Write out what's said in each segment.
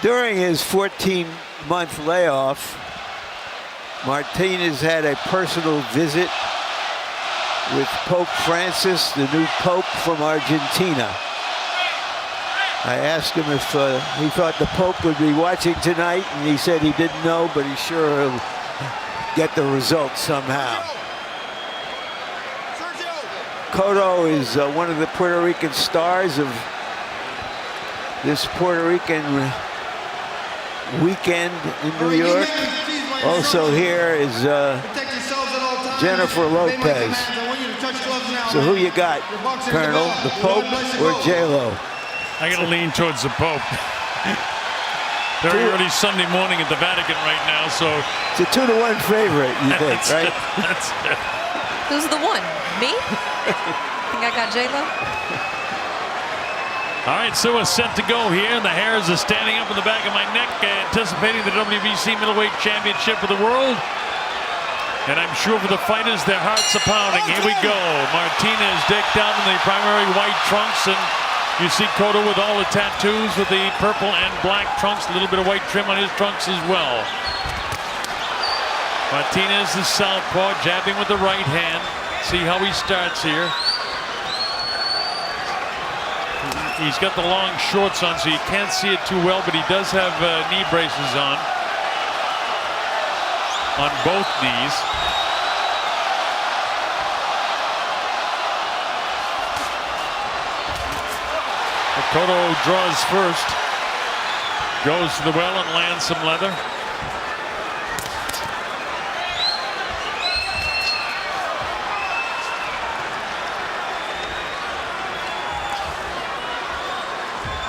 During his 14-month layoff, Martinez had a personal visit with Pope Francis, the new Pope from Argentina. I asked him if he thought the Pope would be watching tonight, and he said he didn't know, but he's sure he'll get the results somehow. Cotto is one of the Puerto Rican stars of this Puerto Rican weekend in New York. Also here is Jennifer Lopez. So who you got, Colonel? The Pope or J-Lo? I gotta lean towards the Pope. Very early Sunday morning at the Vatican right now, so it's a 2-to-1 favorite, you think, right? That's it. Who's the one? Me? Think I got J-Lo? All right, so we're set to go here. The hairs are standing up in the back of my neck, anticipating the WBC middleweight championship of the world. And I'm sure for the fighters, their hearts are pounding. Here we go. Martinez decked out in the primary white trunks, and you see Cotto with all the tattoos with the purple and black trunks, a little bit of white trim on his trunks as well. Martinez is southpaw, jabbing with the right hand. See how he starts here. He's got the long shorts on, so you can't see it too well, but he does have knee braces on both knees. Cotto draws first, goes to the well and lands some leather.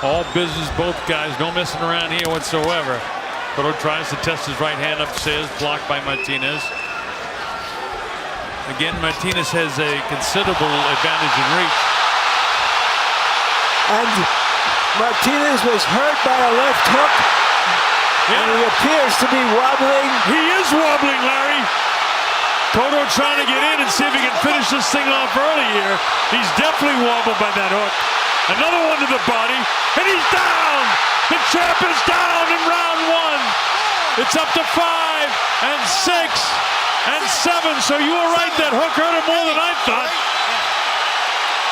All business, both guys, no messing around here whatsoever. Cotto tries to test his right hand upstairs, blocked by Martinez. Again, Martinez has a considerable advantage in reach. And Martinez was hurt by a left hook. Yeah. And he appears to be wobbling. He is wobbling, Larry. Cotto trying to get in and see if he can finish this thing off early here. He's definitely wobbled by that hook. Another one to the body, and he's down! The champ is down in round one. It's up to 5 and 6 and 7. So you were right, that hook hurt him more than I thought.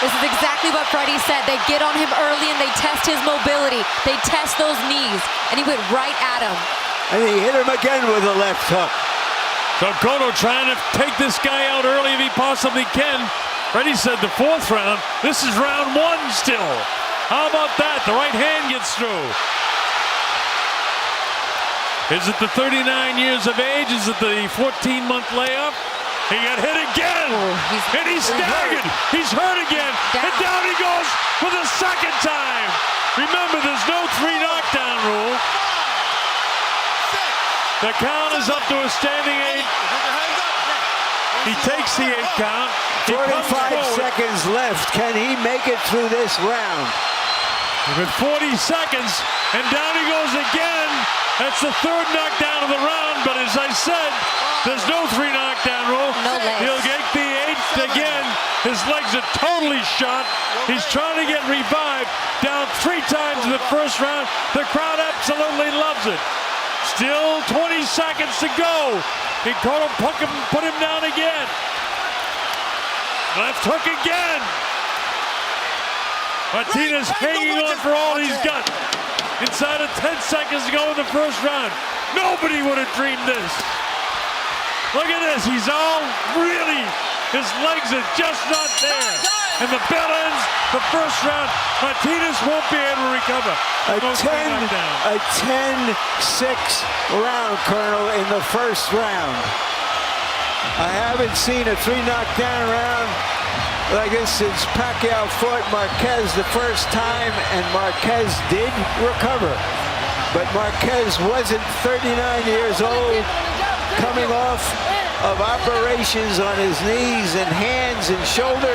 This is exactly what Freddie said. They get on him early and they test his mobility. They test those knees, and he went right at him. And he hit him again with a left hook. So Cotto trying to take this guy out early if he possibly can. Freddie said the 4th round. This is round 1 still. How about that? The right hand gets through. Is it the 39 years of age? Is it the 14-month layoff? He got hit again, and he's staggered. He's hurt again, and down he goes for the 2nd time. Remember, there's no 3 knockdown rule. The count is up to a standing 8. He takes the 8 count. 45 seconds left. Can he make it through this round? With 40 seconds, and down he goes again. That's the 3rd knockdown of the round, but as I said, there's no 3 knockdown rule. No legs. He'll get the 8th again. His legs are totally shot. He's trying to get revived. Down 3 times in the 1st round. The crowd absolutely loves it. Still 20 seconds to go. He caught him, put him down again. Left hook again. Martinez hanging on for all he's got. Inside of 10 seconds to go in the 1st round. Nobody would have dreamed this. Look at this. He's all really, his legs are just not there. And the bell ends the 1st round. Martinez won't be able to recover. A 10-6 round, Colonel, in the 1st round. I haven't seen a 3 knockdown round like this since Pacquiao fought Marquez the 1st time, and Marquez did recover. But Marquez wasn't 39 years old, coming off of operations on his knees and hands and shoulder,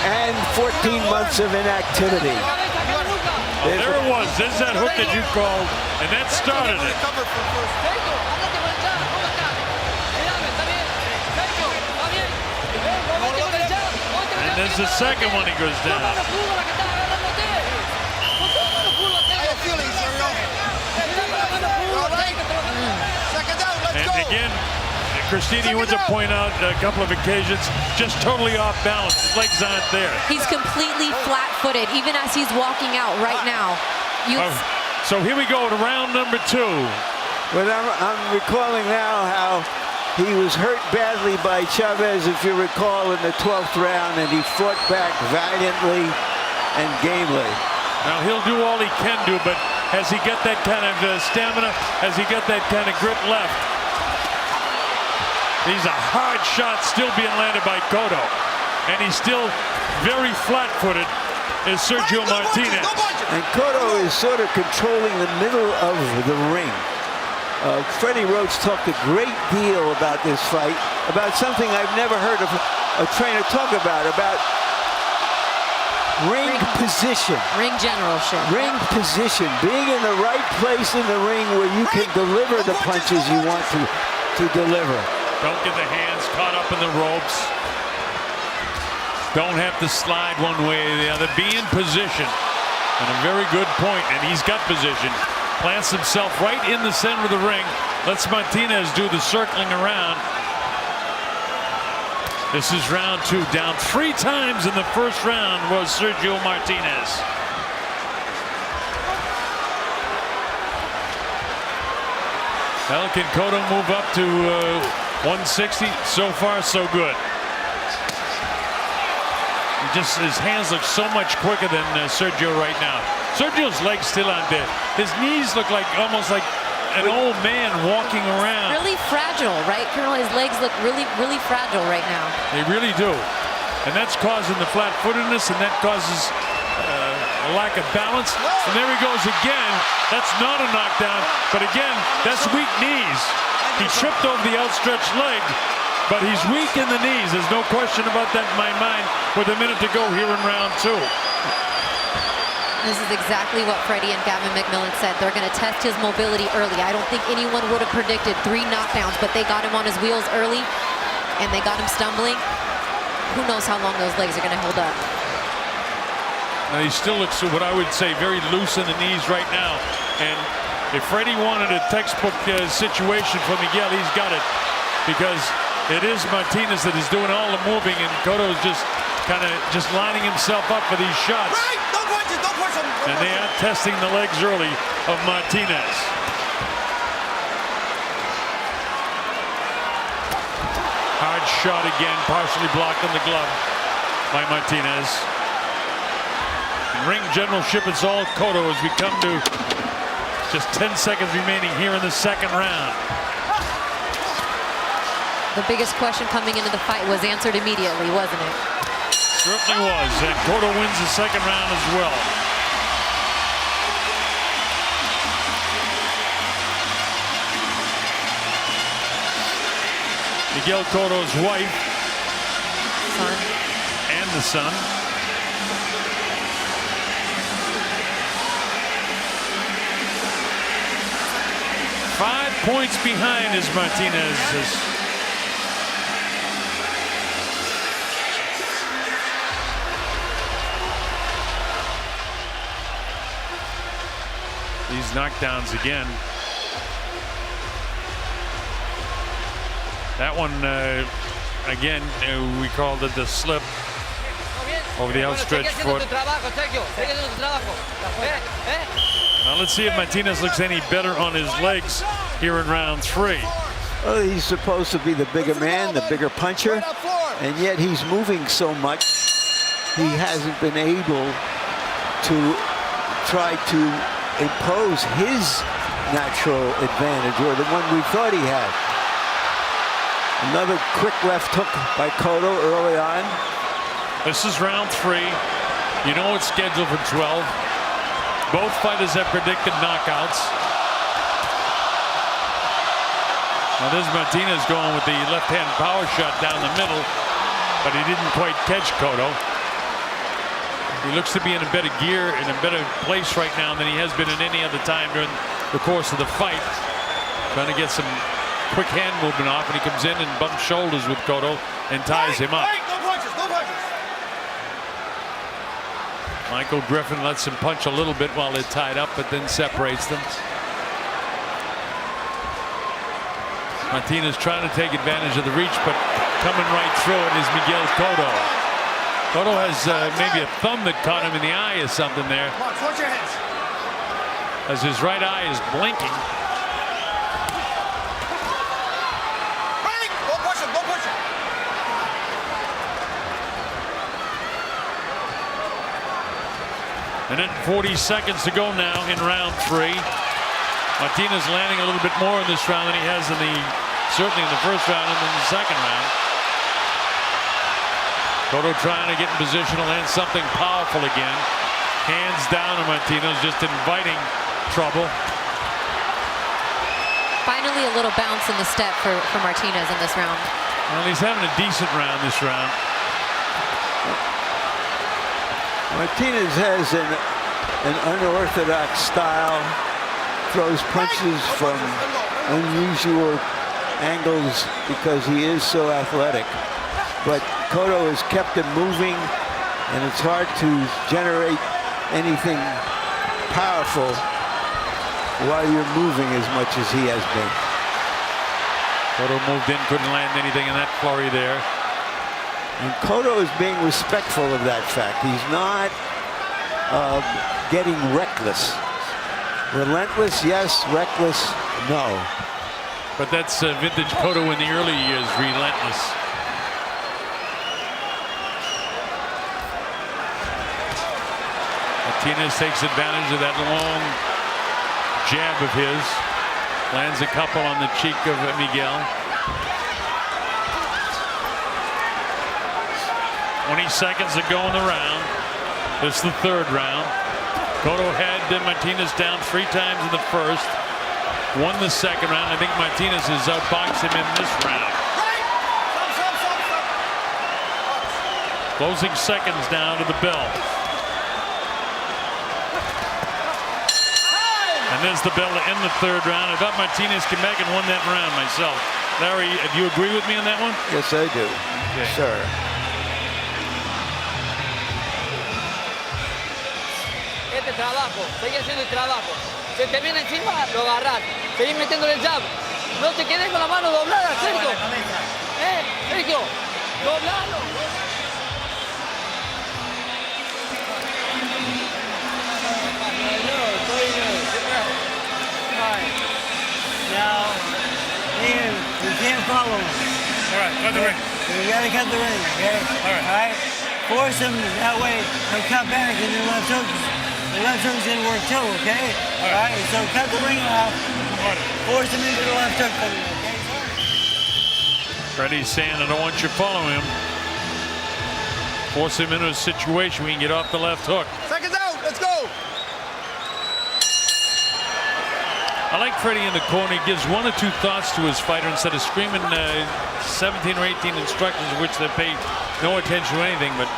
and 14 months of inactivity. Oh, there it was. There's that hook that you called, and that started it. And there's the 2nd one he goes down. Christina, you want to point out a couple of occasions, just totally off balance. His legs aren't there. He's completely flat-footed, even as he's walking out right now. So here we go to round number 2. But I'm recalling now how he was hurt badly by Chavez, if you recall, in the 12th round, and he fought back valiantly and gamely. Now he'll do all he can do, but has he got that kind of stamina? Has he got that kind of grit left? He's a hard shot still being landed by Cotto, and he's still very flat-footed is Sergio Martinez. And Cotto is sort of controlling the middle of the ring. Freddie Roach talked a great deal about this fight, about something I've never heard of a trainer talk about ring position. Ring generalship. Ring position. Being in the right place in the ring where you can deliver the punches you want to deliver. Don't get the hands caught up in the ropes. Don't have to slide one way or the other. Be in position. And a very good point, and he's got position. Plants himself right in the center of the ring. Lets Martinez do the circling around. This is round 2. Down 3 times in the first round was Sergio Martinez. Well, can Cotto move up to 160? So far, so good. His hands look so much quicker than Sergio right now. Sergio's legs still aren't there. His knees look like almost like an old man walking around. Really fragile, right, Colonel? His legs look really, really fragile right now. They really do. And that's causing the flat-footedness, and that causes a lack of balance. And there he goes again. That's not a knockdown, but again, that's weak knees. He tripped over the outstretched leg, but he's weak in the knees. There's no question about that in my mind with a minute to go here in round 2. This is exactly what Freddie and Gavin McMillan said. They're going to test his mobility early. I don't think anyone would have predicted 3 knockdowns, but they got him on his wheels early, and they got him stumbling. Who knows how long those legs are going to hold up. Now, he still looks, what I would say, very loose in the knees right now. And if Freddie wanted a textbook situation for Miguel, he's got it. Because it is Martinez that is doing all the moving, and Cotto's just kind of lining himself up for these shots. And they are testing the legs early of Martinez. Hard shot again, partially blocked on the glove by Martinez. In ring generalship, it's all Cotto as we come to just 10 seconds remaining here in the second round. The biggest question coming into the fight was answered immediately, wasn't it? Certainly was, and Cotto wins the second round as well. Miguel Cotto's wife and the son. Five points behind is Martinez. These knockdowns again. That one, again, we called it the slip over the outstretched foot. Now let's see if Martinez looks any better on his legs here in round 3. Well, he's supposed to be the bigger man, the bigger puncher, and yet he's moving so much, he hasn't been able to try to impose his natural advantage, or the one we thought he had. Another quick left hook by Cotto early on. This is round 3. You know it's scheduled for 12. Both fighters have predicted knockouts. Now there's Martinez going with the left-hand power shot down the middle, but he didn't quite catch Cotto. He looks to be in a better gear, in a better place right now than he has been in any other time during the course of the fight. Trying to get some quick hand movement off, and he comes in and bumps shoulders with Cotto and ties him up. Michael Griffin lets him punch a little bit while they're tied up, but then separates them. Martinez trying to take advantage of the reach, but coming right through it is Miguel Cotto. Cotto has maybe a thumb that caught him in the eye or something there, as his right eye is blinking. And then 40 seconds to go now in round 3. Martinez landing a little bit more in this round than he has in certainly in the first round and then the second round. Cotto trying to get in position to land something powerful again. Hands down to Martinez, just inviting trouble. Finally a little bounce in the step for Martinez in this round. Well, he's having a decent round this round. Martinez has an unorthodox style, throws punches from unusual angles because he is so athletic. But Cotto has kept him moving, and it's hard to generate anything powerful while you're moving as much as he has been. Cotto moved in, couldn't land anything in that flurry there. And Cotto is being respectful of that fact. He's not getting reckless. Relentless, yes. Reckless, no. But that's vintage Cotto in the early years, relentless. Martinez takes advantage of that long jab of his. Lands a couple on the cheek of Miguel. 20 seconds to go in the round. This is the third round. Cotto had Martinez down 3 times in the first. Won the second round. I think Martinez has outboxed him in this round. Closing seconds down to the bell. And there's the bell to end the third round. I thought Martinez came back and won that round myself. Larry, do you agree with me on that one? Yes, I do. Okay. Sure. Este trabajo, seguí haciendo el trabajo. Se te viene encima, lo agarras. Seguí metiéndole el jab. No te quedes con la mano doblada, Sergio. Sergio, doblalo. Now, Ian, you can't follow him. All right, cut the ring. You gotta cut the ring, okay? All right. All right? Force him, that way he'll cut back and the left hook. The left hook's gonna work too, okay? All right, so cut the ring off. Force him into the left hook for me, okay? Freddie's saying, I don't want you to follow him. Force him into a situation we can get off the left hook. Seconds out. Let's go. I like Freddie in the corner. He gives 1 or 2 thoughts to his fighter instead of screaming 17 or 18 instructions, which they pay no attention to anything. But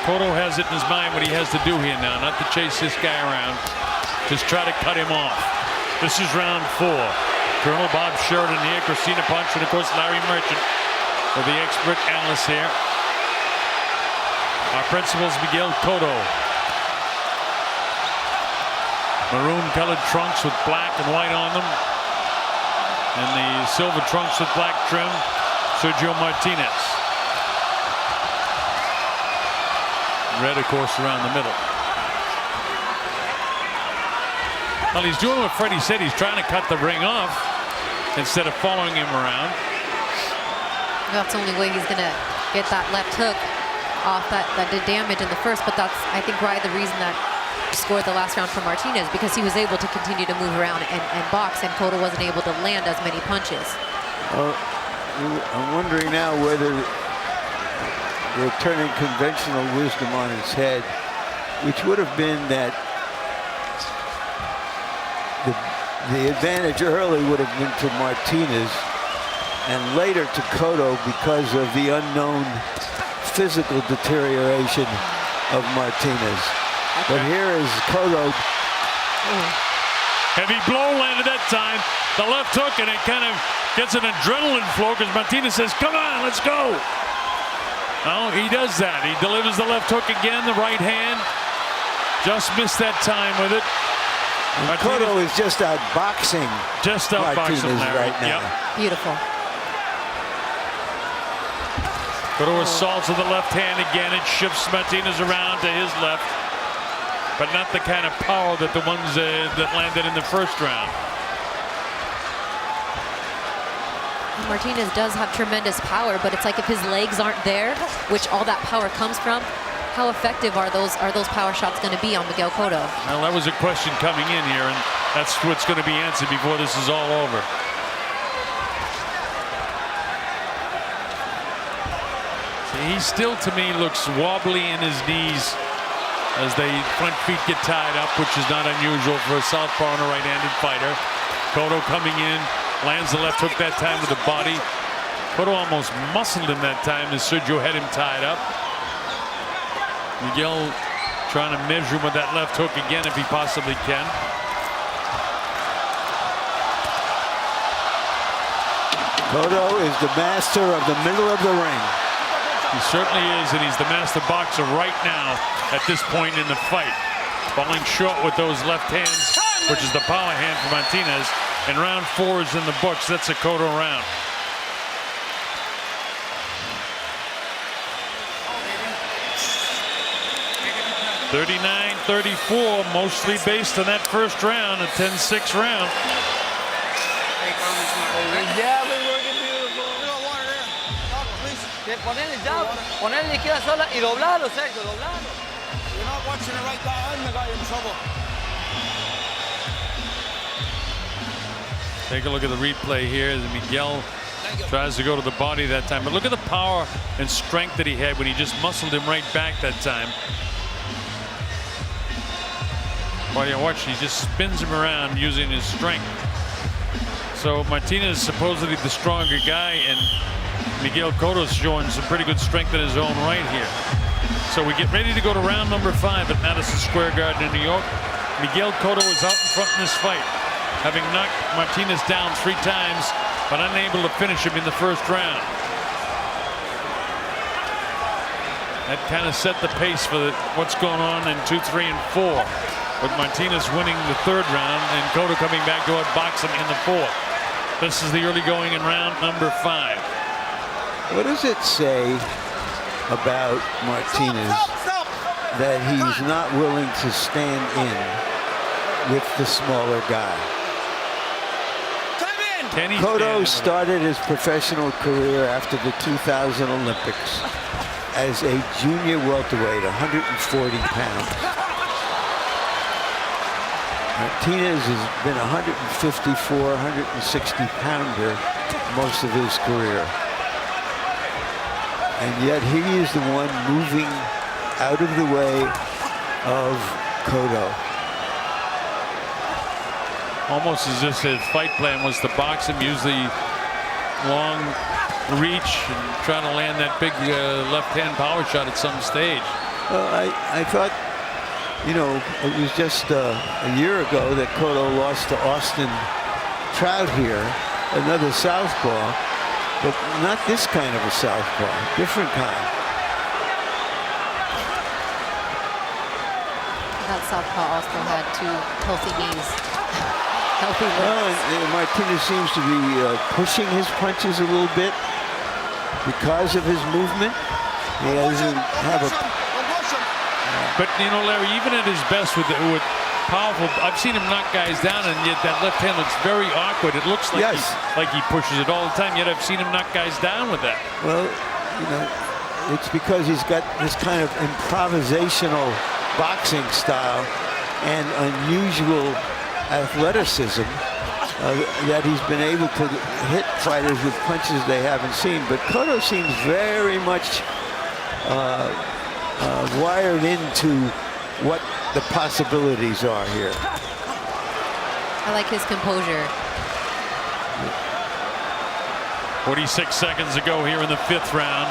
Cotto has it in his mind what he has to do here now, not to chase this guy around, just try to cut him off. This is round 4. Colonel Bob Sheridan here, Christina Punch, and of course Larry Merchant are the expert analysts here. Our principals, Miguel Cotto. Maroon-colored trunks with black and white on them. And the silver trunks with black trim, Sergio Martinez. Red, of course, around the middle. Well, he's doing what Freddie said. He's trying to cut the ring off instead of following him around. That's the only way he's going to get that left hook off that did damage in the first. But that's, I think, why the reason that scored the last round for Martinez, because he was able to continue to move around and box, and Cotto wasn't able to land as many punches. Well, I'm wondering now whether they're turning conventional wisdom on its head, which would have been that the advantage early would have been to Martinez and later to Cotto because of the unknown physical deterioration of Martinez. But here is Cotto. Heavy blow landed that time. The left hook, and it kind of gets an adrenaline flow because Martinez says, come on, let's go. Oh, he does that. He delivers the left hook again, the right hand. Just missed that time with it. And Cotto is just outboxing. Just outboxing Martinez Larry. right now. Yep. Beautiful. Cotto assaults with the left hand again. It shifts Martinez around to his left, but not the kind of power that the ones that landed in the first round. Martinez does have tremendous power, but it's like if his legs aren't there, which all that power comes from, how effective are those power shots going to be on Miguel Cotto? Well, that was a question coming in here, and that's what's going to be answered before this is all over. See, he still, to me, looks wobbly in his knees as the front feet get tied up, which is not unusual for a southpaw and a right-handed fighter. Cotto coming in, lands the left hook that time with the body. Cotto almost muscled him that time as Sergio had him tied up. Miguel trying to measure him with that left hook again if he possibly can. Cotto is the master of the middle of the ring. He certainly is, and he's the master boxer right now at this point in the fight. Falling short with those left hands, which is the power hand for Martinez. And round 4 is in the books. That's a Cotto round. (39-34), mostly based on that first round, a 10-6 round. Yeah, we're working beautiful. Ponerle jab, ponerle izquierda sola y doblarlo, Sergio, doblarlo. You're not watching it right down. The guy in trouble. Take a look at the replay here as Miguel tries to go to the body that time. But look at the power and strength that he had when he just muscled him right back that time. While you watch, he just spins him around using his strength. So Martinez is supposedly the stronger guy, and Miguel Cotto's showing some pretty good strength in his own right here. So we get ready to go to round number 5 at Madison Square Garden in New York. Miguel Cotto is out in front in this fight, having knocked Martinez down 3 times, but unable to finish him in the first round. That kind of set the pace for what's going on in 2, 3, and 4. With Martinez winning the 3rd round and Cotto coming back to outbox him in the 4th. This is the early going in round number 5. What does it say about Martinez that he's not willing to stand in with the smaller guy? Cotto started his professional career after the 2000 Olympics as a junior welterweight, 140 pounds. Martinez has been 154, 160 pounder most of his career. And yet he is the one moving out of the way of Cotto. Almost as if his fight plan was to box him, use the long reach, and trying to land that big left-hand power shot at some stage. Well, I thought, you know, it was just a year ago that Cotto lost to Austin Trout here, another southpaw, but not this kind of a southpaw, different kind. That southpaw also had 2 healthy knees. Healthy legs. Well, and Martinez seems to be pushing his punches a little bit because of his movement. He doesn't have a... But, you know, Larry, even at his best with powerful, I've seen him knock guys down, and yet that left hand looks very awkward. It looks like, he pushes it all the time, yet I've seen him knock guys down with that. Well, you know, it's because he's got this kind of improvisational boxing style and unusual athleticism that he's been able to hit fighters with punches they haven't seen. But Cotto seems very much wired into what the possibilities are here. I like his composure. 46 seconds to go here in the 5th round.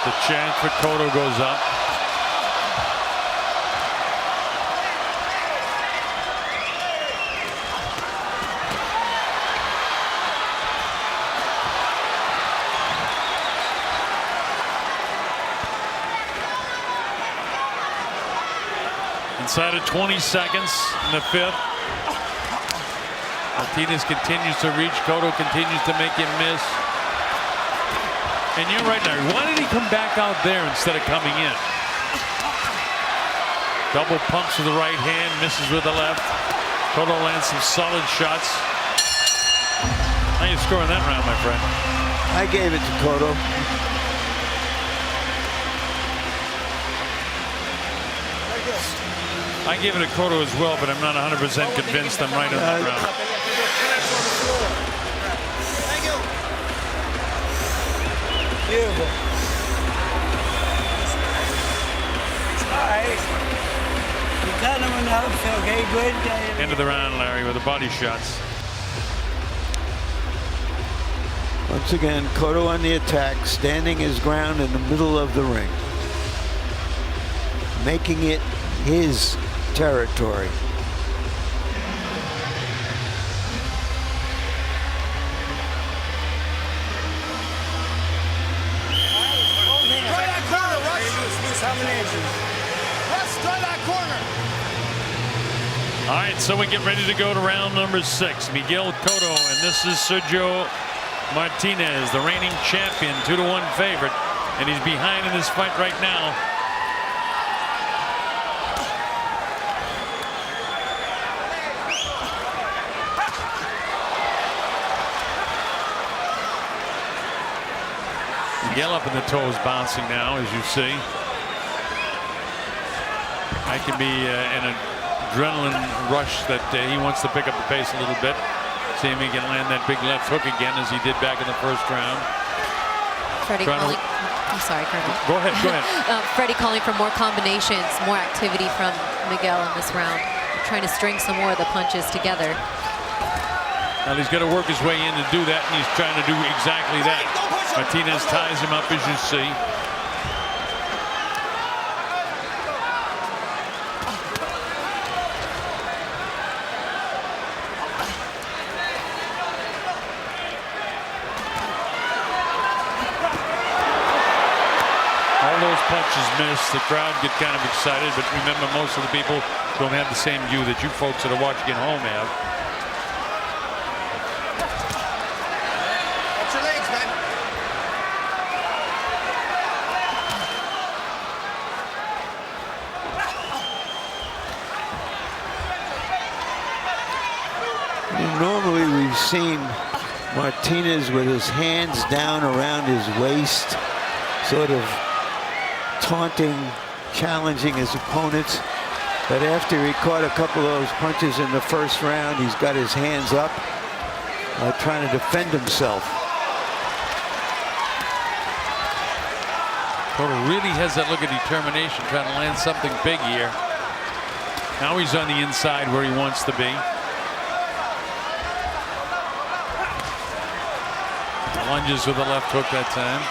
The chant for Cotto goes up. Inside of 20 seconds in the 5th. Martinez continues to reach. Cotto continues to make him miss. And you're right, Larry. Why did he come back out there instead of coming in? Double pumps with the right hand, misses with the left. Cotto lands some solid shots. How you scoring that round, my friend? I gave it to Cotto. I gave it a Cotto as well, but I'm not 100% convinced I'm right on that round. Thank you. Beautiful. All right. You got him enough, okay, good. End of the round, Larry, with the body shots. Once again, Cotto on the attack, standing his ground in the middle of the ring, making it his territory. Try that corner, Rush. Rush, try that corner. All right, so we get ready to go to round number 6. Miguel Cotto, and this is Sergio Martinez, the reigning champion, 2-1 favorite, and he's behind in this fight right now. Miguel up in the toes, bouncing now, as you see. I can be an adrenaline rush that he wants to pick up the pace a little bit. See if he can land that big left hook again, as he did back in the first round. Freddie calling. I'm sorry, Colonel. Go ahead, go ahead. Freddie calling for more combinations, more activity from Miguel in this round. Trying to string some more of the punches together. Well, he's got to work his way in to do that, and he's trying to do exactly that. Martinez ties him up, as you see. All those punches miss. The crowd get kind of excited, but remember, most of the people don't have the same view that you folks that are watching at home have. Watch your legs, man. Normally we've seen Martinez with his hands down around his waist, sort of taunting, challenging his opponents. But after he caught a couple of those punches in the first round, he's got his hands up, trying to defend himself. Cotto really has that look of determination, trying to land something big here. Now he's on the inside where he wants to be. Lunges with the left hook that time.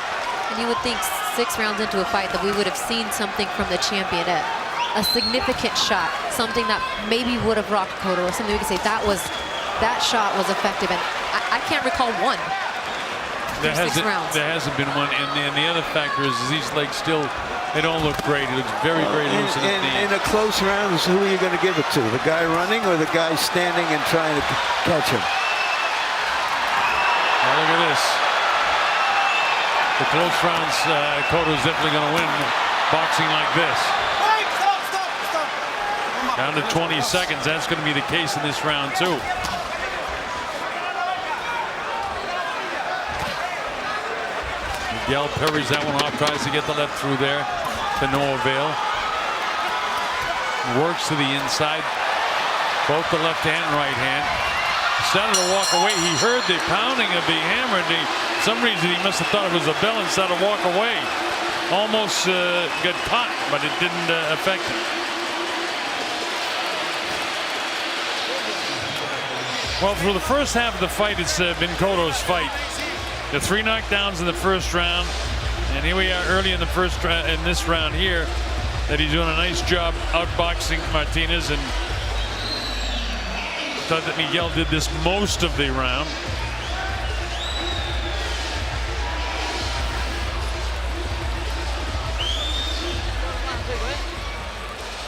And you would think 6 rounds into a fight that we would have seen something from the championette. A significant shot, something that maybe would have rocked Cotto, or something we could say that shot was effective. And I can't recall one. There hasn't been one, and the other factor is these legs still, they don't look great. It looks very, very loose in the knee. In a close round, who are you going to give it to? The guy running or the guy standing and trying to catch him? Now look at this. The close rounds, Cotto's definitely going to win boxing like this. Wait, stop. Down to 20 seconds. That's going to be the case in this round, too. Miguel parries that one off, tries to get the left through there to no avail. Works to the inside, both the left and right hand. Started to walk away. He heard the pounding of the hammer, and for some reason he must have thought it was a bell and started to walk away. Almost got caught, but it didn't affect him. Well, for the first half of the fight, it's been Cotto's fight. The 3 knockdowns in the first round, and here we are early in the first in this round here, that he's doing a nice job outboxing Martinez, and thought that Miguel did this most of the round.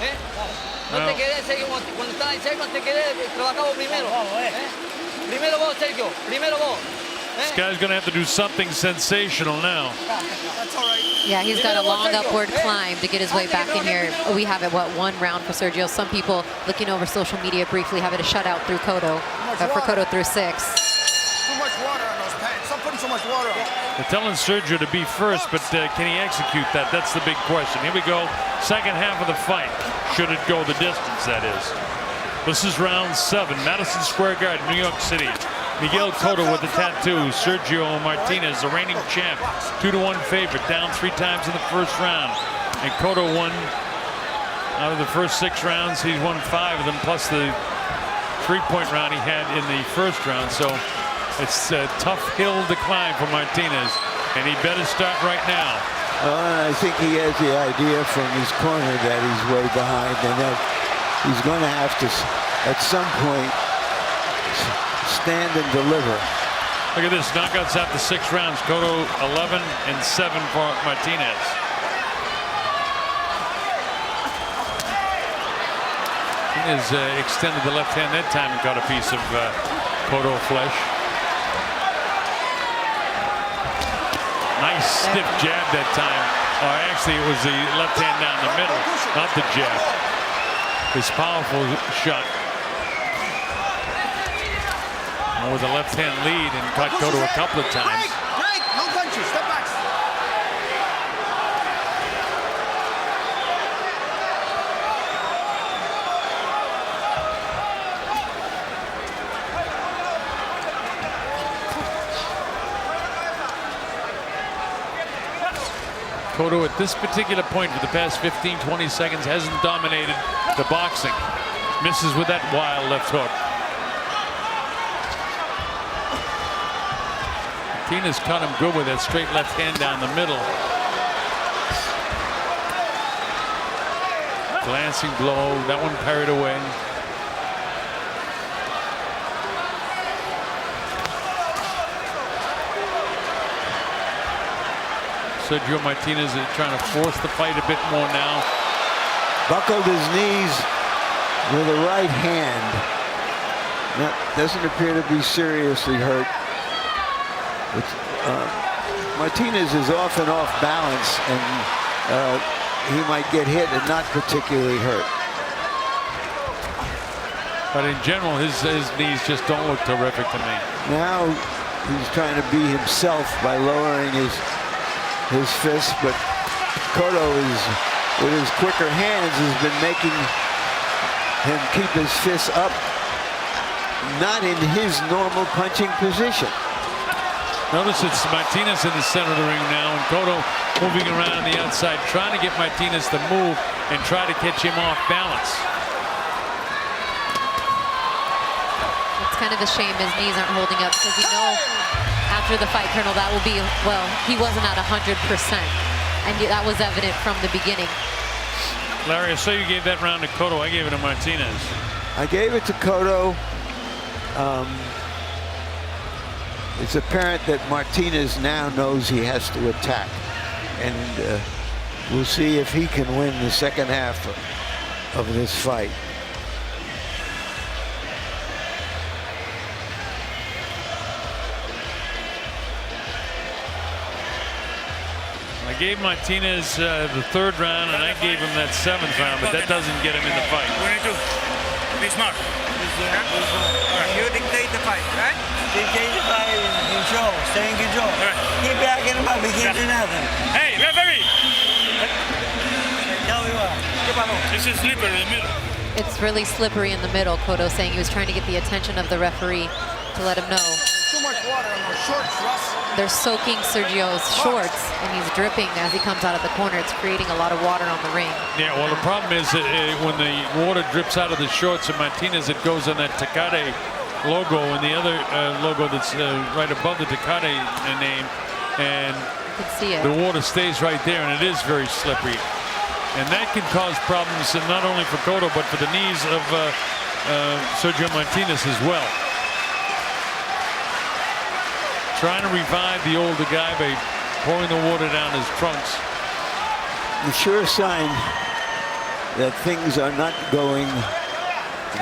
¿eh? No te quedes, Sergio, cuando estás en seco, no te quedes, trabajamos primero. ¿eh? Primero vos, Sergio, primero vos. This guy's going to have to do something sensational now. That's all right. Yeah, he's got a long upward climb to get his way back in here. We have it, what, 1 round for Sergio. Some people looking over social media briefly have it a shutout through Cotto, for Cotto through 6. Too much water on those pants. Stop putting so much water on. They're telling Sergio to be first, but can he execute that? That's the big question. Here we go. Second half of the fight. Should it go the distance, that is. This is round 7. Madison Square Garden, New York City. Miguel Cotto with the tattoo. Sergio Martinez, the reigning champ. 2-1 favorite. Down 3 times in the first round. And Cotto won out of the first 6 rounds. He's won 5 of them, plus the 3-point round he had in the first round. So it's a tough hill to climb for Martinez. And he better start right now. I think he has the idea from his corner that he's way behind and that he's going to have to, at some point, stand and deliver. Look at this, knockouts after 6 rounds. Cotto 11-7 for Martinez. Martinez extended the left hand that time and got a piece of Cotto flesh. Nice stiff jab that time. Or actually it was the left hand down the middle, not the jab. His powerful shot. With a left hand lead and caught Cotto a couple of times. Break, no punches, step back. Cotto at this particular point for the past 15-20 seconds hasn't dominated the boxing. Misses with that wild left hook. Martinez caught him good with that straight left hand down the middle. Glancing blow, that one parried away. Sergio Martinez is trying to force the fight a bit more now. Buckled his knees with a right hand. That doesn't appear to be seriously hurt. Martinez is off and off balance, and he might get hit and not particularly hurt. But in general, his knees just don't look terrific to me. Now he's trying to be himself by lowering his fist, but Cotto is, with his quicker hands, has been making him keep his fists up, not in his normal punching position. Notice it's Martinez in the center of the ring now, and Cotto moving around on the outside, trying to get Martinez to move and try to catch him off balance. It's kind of a shame his knees aren't holding up, because you know after the fight, Colonel, that will be, well, he wasn't at 100%, and that was evident from the beginning. Larry, I saw you gave that round to Cotto. I gave it to Martinez. I gave it to Cotto. It's apparent that Martinez now knows he has to attack, and we'll see if he can win the second half of this fight. I gave Martinez the 3rd round, and I gave him that 7th round, but that doesn't get him in the fight. We need to be smart. You dictate the fight, right? Dictate the fight and control. Stay in control. Right. Keep backing him up. He can't do nothing. Hey, referee! Tell me what. This is slippery in the middle. It's really slippery in the middle, Cotto saying he was trying to get the attention of the referee to let him know. Too much water on those shorts, Russ. They're soaking Sergio's shorts, and he's dripping as he comes out of the corner. It's creating a lot of water on the ring. Yeah, well, the problem is that when the water drips out of the shorts of Martinez, it goes on that Tecate logo and the other logo that's right above the Tecate name, and You can see it. the water stays right there, and it is very slippery. And that can cause problems not only for Cotto, but for the knees of Sergio Martinez as well. Trying to revive the older guy by pouring the water down his trunks. The sure sign that things are not going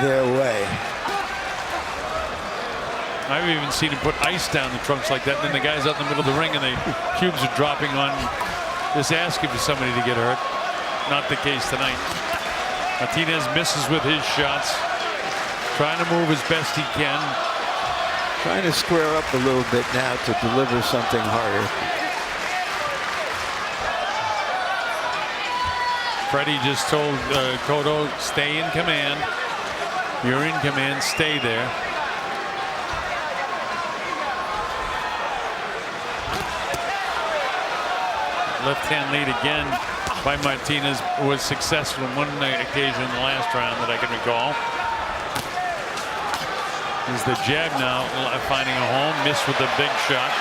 their way. I've even seen him put ice down the trunks like that, and then the guy's out in the middle of the ring and the cubes are dropping on, just asking for somebody to get hurt. Not the case tonight. Martinez misses with his shots, trying to move as best he can. Trying to square up a little bit now to deliver something harder. Freddie just told Cotto, stay in command. You're in command, stay there. Left hand lead again by Martinez was successful on one occasion in the last round that I can recall. Is the jab now finding a home, missed with a big shot.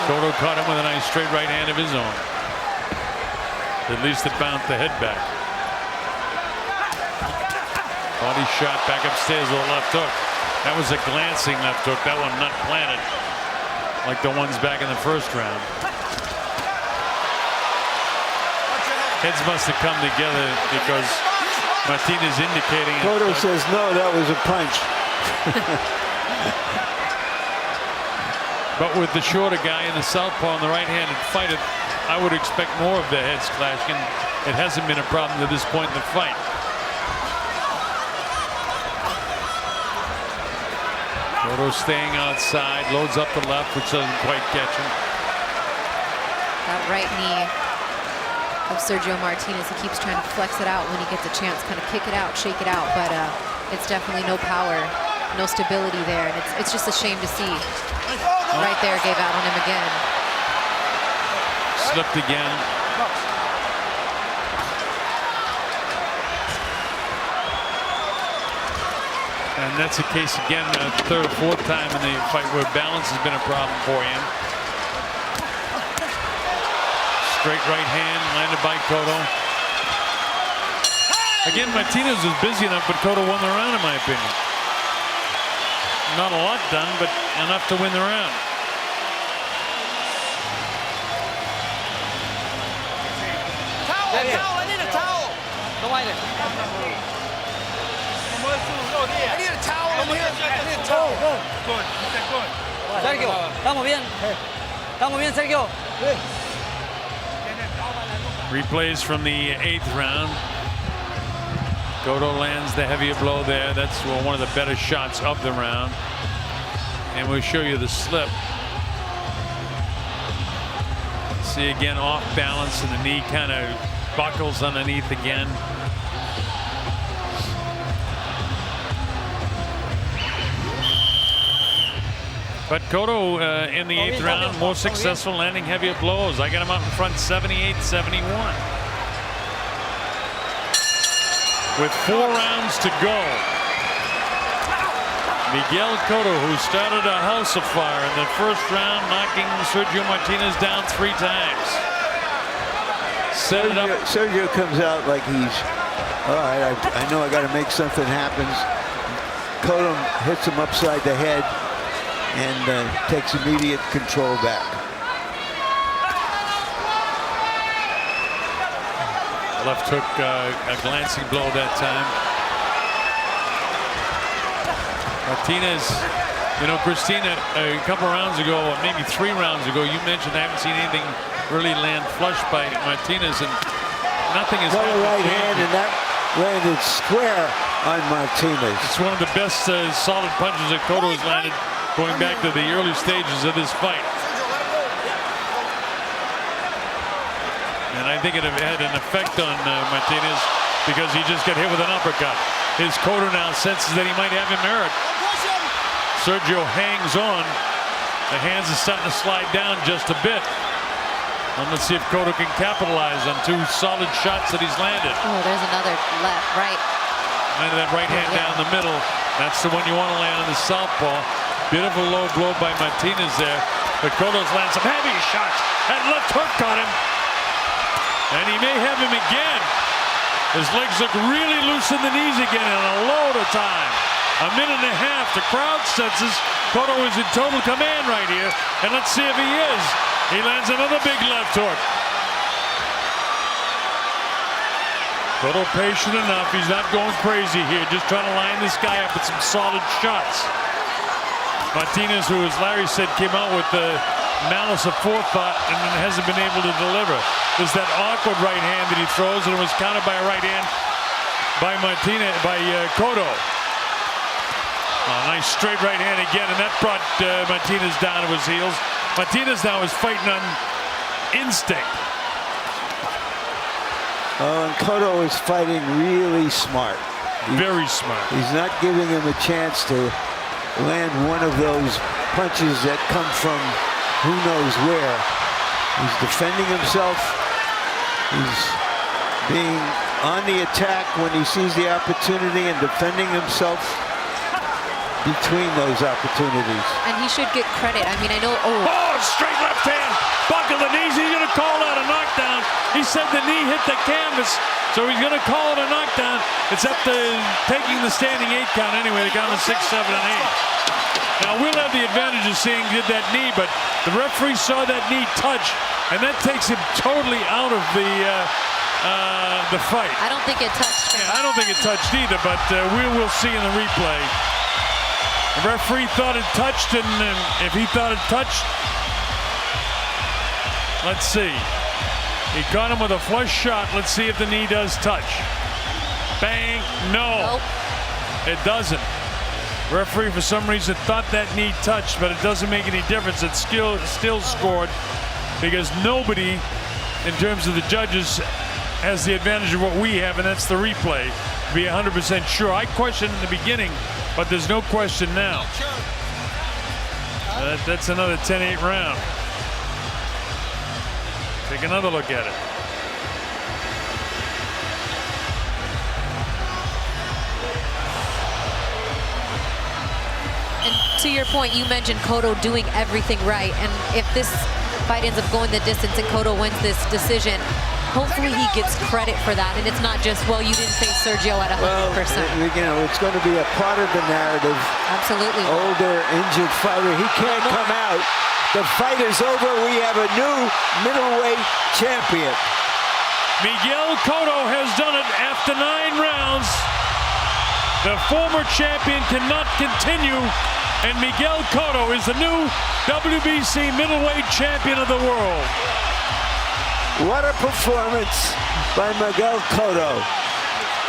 Cotto caught him with a nice straight right hand of his own. At least it bounced the head back. Body shot back upstairs with a left hook. That was a glancing left hook. That one not planted like the ones back in the first round. Heads must have come together because Martinez indicating. Cotto says no, that was a punch. But with the shorter guy and the southpaw and the right-handed fighter, I would expect more of their heads clashing. It hasn't been a problem to this point in the fight. Cotto staying outside, loads up the left, which doesn't quite catch him. That right knee of Sergio Martinez, he keeps trying to flex it out when he gets a chance, kind of kick it out, shake it out, but it's definitely no power, no stability there, and it's just a shame to see. Right there, gave out on him again. Slipped again. And that's the case again, third or fourth time in the fight where balance has been a problem for him. Straight right hand landed by Cotto. Again, Martinez was busy enough, but Cotto won the round in my opinion. Not a lot done, but enough to win the round. Towel, towel, I need a towel. No mind it. I need a towel in here. I need a towel. Good. Good. Sergio, estamos bien. Estamos bien, Sergio. Replays from the 8th round. Cotto lands the heavier blow there. That's one of the better shots of the round. And we'll show you the slip. See again, off balance, and the knee kind of buckles underneath again. But Cotto in the 8th round, more successful landing heavier blows. I got him out in front 78-71. With 4 rounds to go, Miguel Cotto, who started a house of fire in the first round, knocking Sergio Martinez down 3 times. Set it up. Sergio comes out like he's, all right, I know I got to make something happen. Cotto hits him upside the head and takes immediate control back. Left hook, a glancing blow that time. Martinez, you know, Christina, a couple rounds ago, or maybe 3 rounds ago, you mentioned I haven't seen anything really land flush by Martinez, and nothing is Got a right hand, and that landed square on Martinez. It's one of the best solid punches that Cotto has landed going back to the early stages of this fight. And I think it had an effect on Martinez because he just got hit with an uppercut. His Cotto now senses that he might have him hurt. Sergio hangs on. The hands are starting to slide down just a bit. Let's see if Cotto can capitalize on 2 solid shots that he's landed. Oh, there's another left, right. Landed that right hand down the middle. That's the one you want to land on the southpaw. Beautiful low blow by Martinez there. But Cotto's landed some heavy shots. That left hook caught him. And he may have him again. His legs look really loose in the knees again in a load of time. 1.5 minutes. The crowd senses Cotto is in total command right here, and let's see if he is. He lands another big left hook. Cotto patient enough. He's not going crazy here, just trying to line this guy up with some solid shots. Martinez, who, as Larry said, came out with the malice of forethought and hasn't been able to deliver. There's that awkward right hand that he throws, and it was countered by a right hand by Cotto. Nice straight right hand again, and that brought Martinez down to his heels. Martinez now is fighting on instinct. And Cotto is fighting really smart. Very smart. He's not giving him a chance to land one of those punches that come from who knows where. He's defending himself. He's being on the attack when he sees the opportunity and defending himself between those opportunities. And he should get credit. I mean, I know. Oh, straight left hand. Buckle the knees. He's going to call that a knockdown. He said the knee hit the canvas, so he's going to call it a knockdown. It's up to taking the standing 8 count anyway. They count the 6, 7, and 8. Now, we'll have the advantage of seeing did that knee, but the referee saw that knee touch, and that takes him totally out of the fight. I don't think it touched. Yeah, I don't think it touched either, but we will see in the replay. The referee thought it touched, and if he thought it touched, let's see. He caught him with a flush shot. Let's see if the knee does touch. Bang. No. Nope. It doesn't. Referee, for some reason, thought that knee touched, but it doesn't make any difference. It's still scored because nobody, in terms of the judges, has the advantage of what we have, and that's the replay. To be 100% sure. I questioned in the beginning, but there's no question now. That's another 10-8 round. Take another look at it. And to your point, you mentioned Cotto doing everything right. And if this fight ends up going the distance and Cotto wins this decision, hopefully he gets credit for that. And it's not just, well, you didn't face Sergio at 100%. Well, you know, it's going to be a part of the narrative. Absolutely. Older, injured fighter. He can't come out. The fight is over. We have a new middleweight champion. Miguel Cotto has done it after 9 rounds. The former champion cannot continue, and Miguel Cotto is the new WBC middleweight champion of the world. What a performance by Miguel Cotto.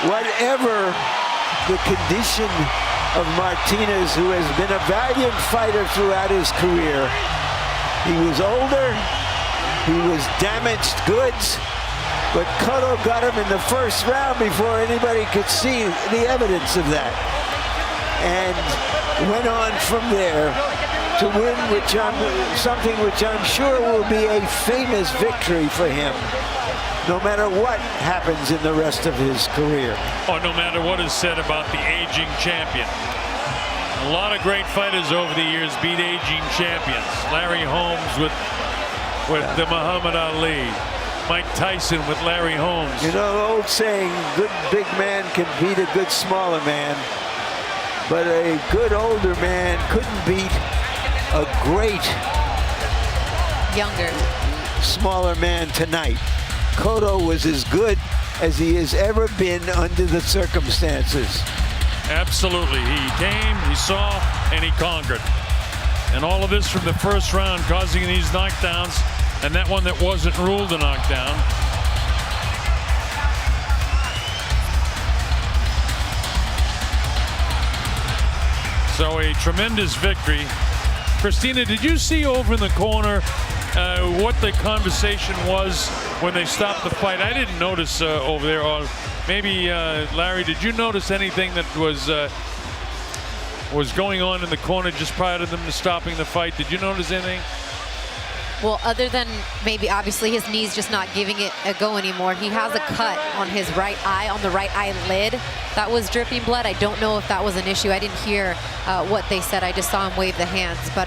Whatever the condition of Martinez, who has been a valiant fighter throughout his career, he was older, he was damaged goods, but Cotto got him in the first round before anybody could see the evidence of that. And went on from there to win something which I'm sure will be a famous victory for him, no matter what happens in the rest of his career. Or no matter what is said about the aging champion. A lot of great fighters over the years beat aging champions. Larry Holmes with the Muhammad Ali. Mike Tyson with Larry Holmes. You know, the old saying, good big man can beat a good smaller man, but a good older man couldn't beat a great younger smaller man tonight. Cotto was as good as he has ever been under the circumstances. Absolutely. He came, he saw, and he conquered. And all of this from the first round, causing these knockdowns, and that one that wasn't ruled a knockdown. So a tremendous victory. Christina, did you see over in the corner what the conversation was when they stopped the fight? I didn't notice over there. Or maybe Larry, did you notice anything that was going on in the corner just prior to them stopping the fight? Did you notice anything? Well, other than maybe obviously his knee's just not giving it a go anymore. He has a cut on his right eye, on the right eyelid. That was dripping blood. I don't know if that was an issue. I didn't hear what they said. I just saw him wave the hands. But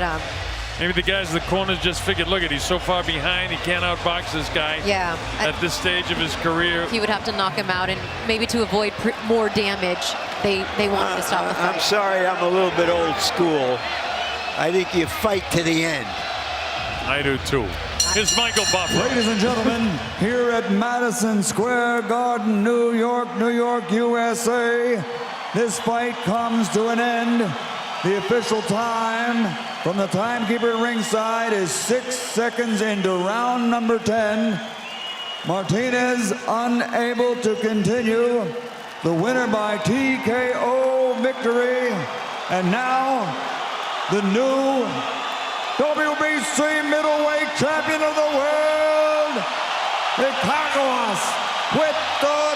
maybe the guys in the corners just figured, look at, he's so far behind, he can't outbox this guy. Yeah. At this stage of his career. He would have to knock him out, and maybe to avoid more damage, they wanted to stop the fight. I'm sorry, I'm a little bit old school. I think you fight to the end. I do too. Here's Michael Buffer. Ladies and gentlemen, here at Madison Square Garden, New York, USA, this fight comes to an end. The official time from the timekeeper at ringside is 6 seconds into round number 10. Martinez unable to continue. The winner by TKO victory. And now, the new WBC middleweight champion of the world, Puerto Rican, with the